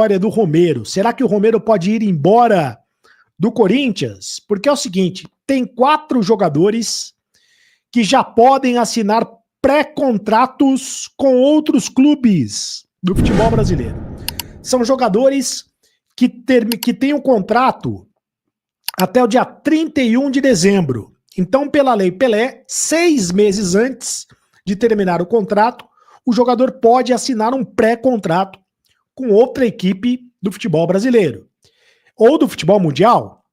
história do Romero. Será que o Romero pode ir embora do Corinthians? Porque é o seguinte, tem 4 jogadores que já podem assinar pré-contratos com outros clubes do futebol brasileiro. São jogadores que têm um contrato até o dia 31 de dezembro. Então, pela Lei Pelé, 6 meses antes de terminar o contrato, o jogador pode assinar um pré-contrato com outra equipe do futebol brasileiro. Ou do futebol mundial.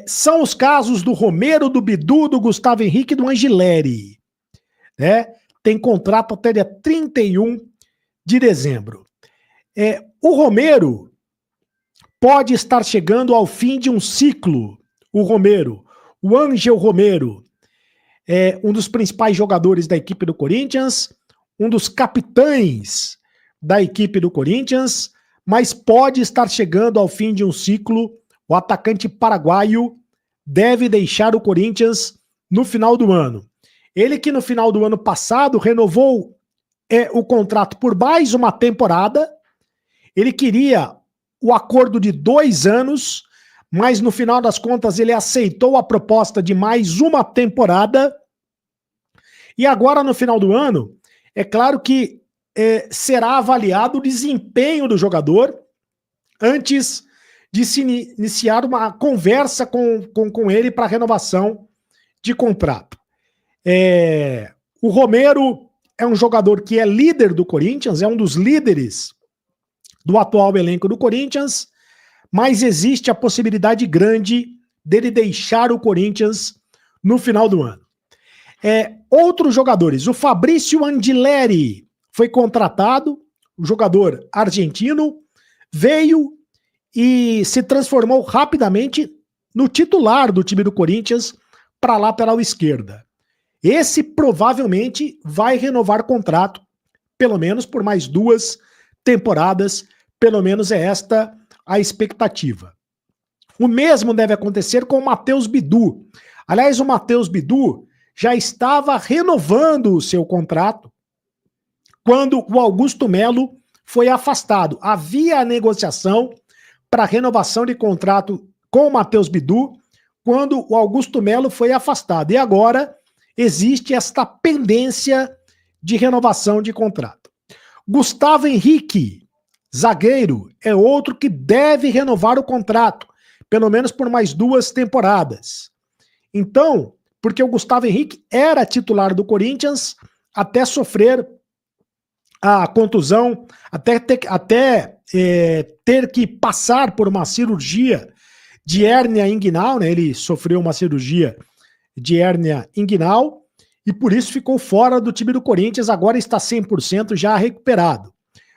São os casos do Romero, do Bidu, do Gustavo Henrique e do Angileri. Né? Tem contrato até dia 31 de dezembro. O Romero pode estar chegando ao fim de um ciclo. O Romero, o Ângel Romero, é um dos principais jogadores da equipe do Corinthians, um dos capitães da equipe do Corinthians, mas pode estar chegando ao fim de um ciclo. O atacante paraguaio deve deixar o Corinthians no final do ano. Ele que no final do ano passado renovou o contrato por mais uma temporada. Ele queria o acordo de 2 anos, mas no final das contas ele aceitou a proposta de mais uma temporada. E agora no final do ano, é claro que será avaliado o desempenho do jogador antes de se iniciar uma conversa com ele para renovação de contrato. O Romero é um jogador que é líder do Corinthians, é um dos líderes do atual elenco do Corinthians, mas existe a possibilidade grande dele deixar o Corinthians no final do ano. Outros jogadores, o Fabrício Angileri foi contratado, o jogador argentino, veio e se transformou rapidamente no titular do time do Corinthians para a lateral esquerda. Esse provavelmente vai renovar contrato, pelo menos por mais 2 temporadas, pelo menos é esta a expectativa. O mesmo deve acontecer com o Matheus Bidu. Aliás, o Matheus Bidu já estava renovando o seu contrato quando o Augusto Melo foi afastado. Havia a negociação para renovação de contrato com o Matheus Bidu quando o Augusto Melo foi afastado. E agora existe esta pendência de renovação de contrato. Gustavo Henrique, zagueiro, é outro que deve renovar o contrato, pelo menos por mais 2 temporadas. Então, porque o Gustavo Henrique era titular do Corinthians até sofrer a contusão, até ter que passar por uma cirurgia de hérnia inguinal, né? Ele sofreu uma cirurgia de hérnia inguinal e por isso ficou fora do time do Corinthians, agora está 100% já recuperado.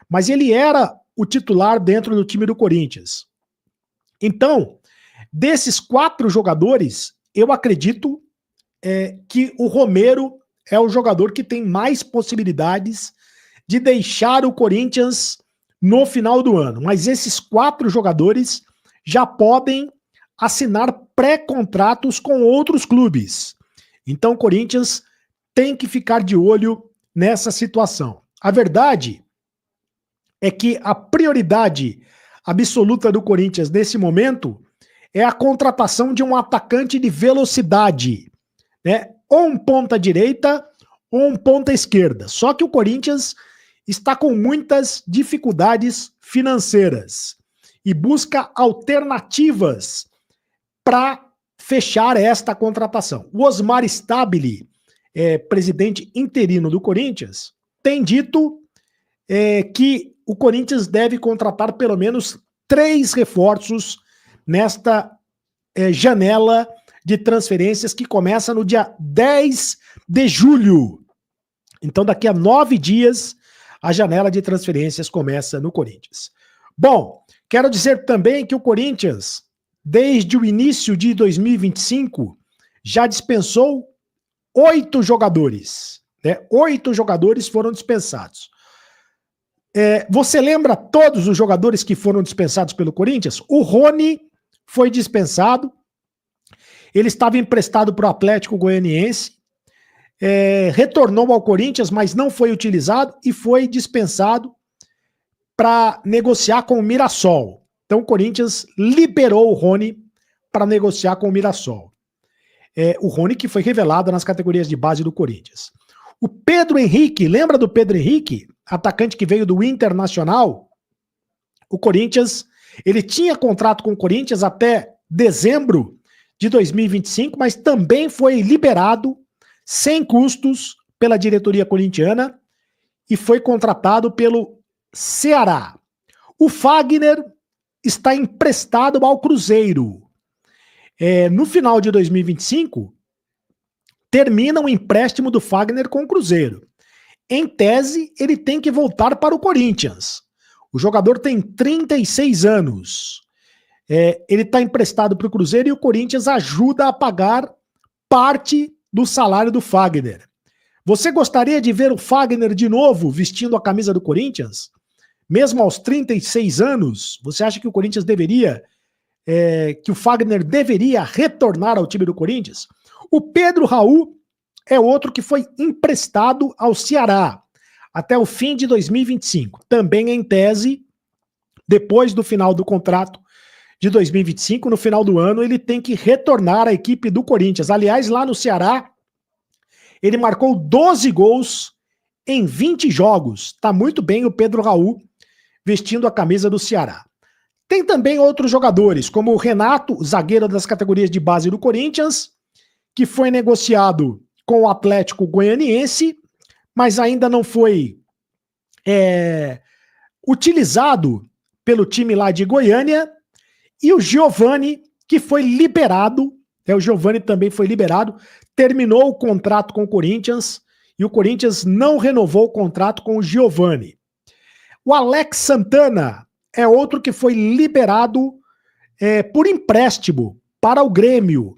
Mas ele era o titular dentro do time do Corinthians. Então, desses 4 jogadores, eu acredito que o Romero é o jogador que tem mais possibilidades de deixar o Corinthians no final do ano. Mas esses 4 jogadores já podem assinar pré-contratos com outros clubes. Então o Corinthians tem que ficar de olho nessa situação. A verdade é que a prioridade absoluta do Corinthians nesse momento é a contratação de um atacante de velocidade, né? Ou um ponta direita ou um ponta esquerda. Só que o Corinthians está com muitas dificuldades financeiras e busca alternativas para fechar esta contratação. O Osmar Stabile, presidente interino do Corinthians, tem dito que o Corinthians deve contratar pelo menos 3 reforços nesta janela de transferências que começa no dia 10 de julho. Então, daqui a 9 dias, a janela de transferências começa no Corinthians. Bom, quero dizer também que o Corinthians, desde o início de 2025, já dispensou 8 jogadores. Né? 8 jogadores foram dispensados. Você lembra todos os jogadores que foram dispensados pelo Corinthians? O Rony foi dispensado. Ele estava emprestado para o Atlético Goianiense. Retornou ao Corinthians, mas não foi utilizado e foi dispensado para negociar com o Mirassol. Então o Corinthians liberou o Rony para negociar com o Mirassol. O Rony que foi revelado nas categorias de base do Corinthians. O Pedro Henrique, lembra do Pedro Henrique? Atacante que veio do Internacional? O Corinthians, ele tinha contrato com o Corinthians até dezembro de 2025, mas também foi liberado sem custos pela diretoria corintiana e foi contratado pelo Ceará. O Fagner está emprestado ao Cruzeiro. No final de 2025, termina o empréstimo do Fagner com o Cruzeiro. Em tese, ele tem que voltar para o Corinthians. O jogador tem 36 anos. Ele está emprestado para o Cruzeiro e o Corinthians ajuda a pagar parte do salário do Fagner. Você gostaria de ver o Fagner de novo vestindo a camisa do Corinthians? Mesmo aos 36 anos, você acha que o Corinthians deveria, que o Fagner deveria retornar ao time do Corinthians? O Pedro Raul é outro que foi emprestado ao Ceará até o fim de 2025. Também em tese, depois do final do contrato de 2025, no final do ano, ele tem que retornar à equipe do Corinthians. Aliás, lá no Ceará, ele marcou 12 gols em 20 jogos. Tá muito bem o Pedro Raul vestindo a camisa do Ceará. Tem também outros jogadores, como o Renato, zagueiro das categorias de base do Corinthians, que foi negociado com o Atlético Goianiense, mas ainda não foi utilizado pelo time lá de Goiânia. E o Giovani, que foi liberado, o Giovani também foi liberado, terminou o contrato com o Corinthians e o Corinthians não renovou o contrato com o Giovani. O Alex Santana é outro que foi liberado por empréstimo para o Grêmio,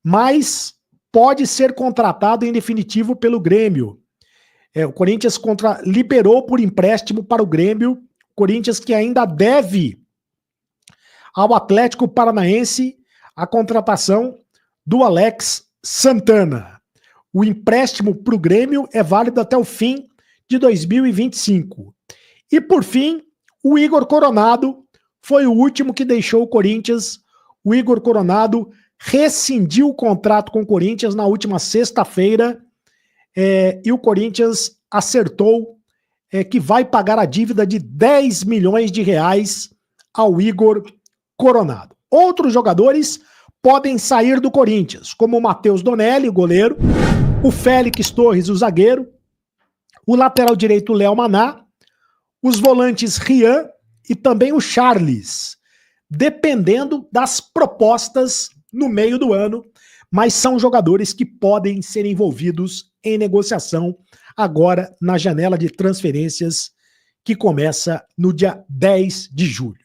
mas pode ser contratado em definitivo pelo Grêmio. O Corinthians liberou por empréstimo para o Grêmio, Corinthians que ainda deve ao Atlético Paranaense a contratação do Alex Santana. O empréstimo para o Grêmio é válido até o fim de 2025. E por fim, o Igor Coronado foi o último que deixou o Corinthians. O Igor Coronado rescindiu o contrato com o Corinthians na última sexta-feira e o Corinthians acertou que vai pagar a dívida de 10 milhões de reais ao Igor Coronado. Outros jogadores podem sair do Corinthians, como o Matheus Donelli, o goleiro, o Félix Torres, o zagueiro, o lateral direito Léo Maná, os volantes Rian e também o Charles, dependendo das propostas no meio do ano, mas são jogadores que podem ser envolvidos em negociação agora na janela de transferências que começa no dia 10 de julho.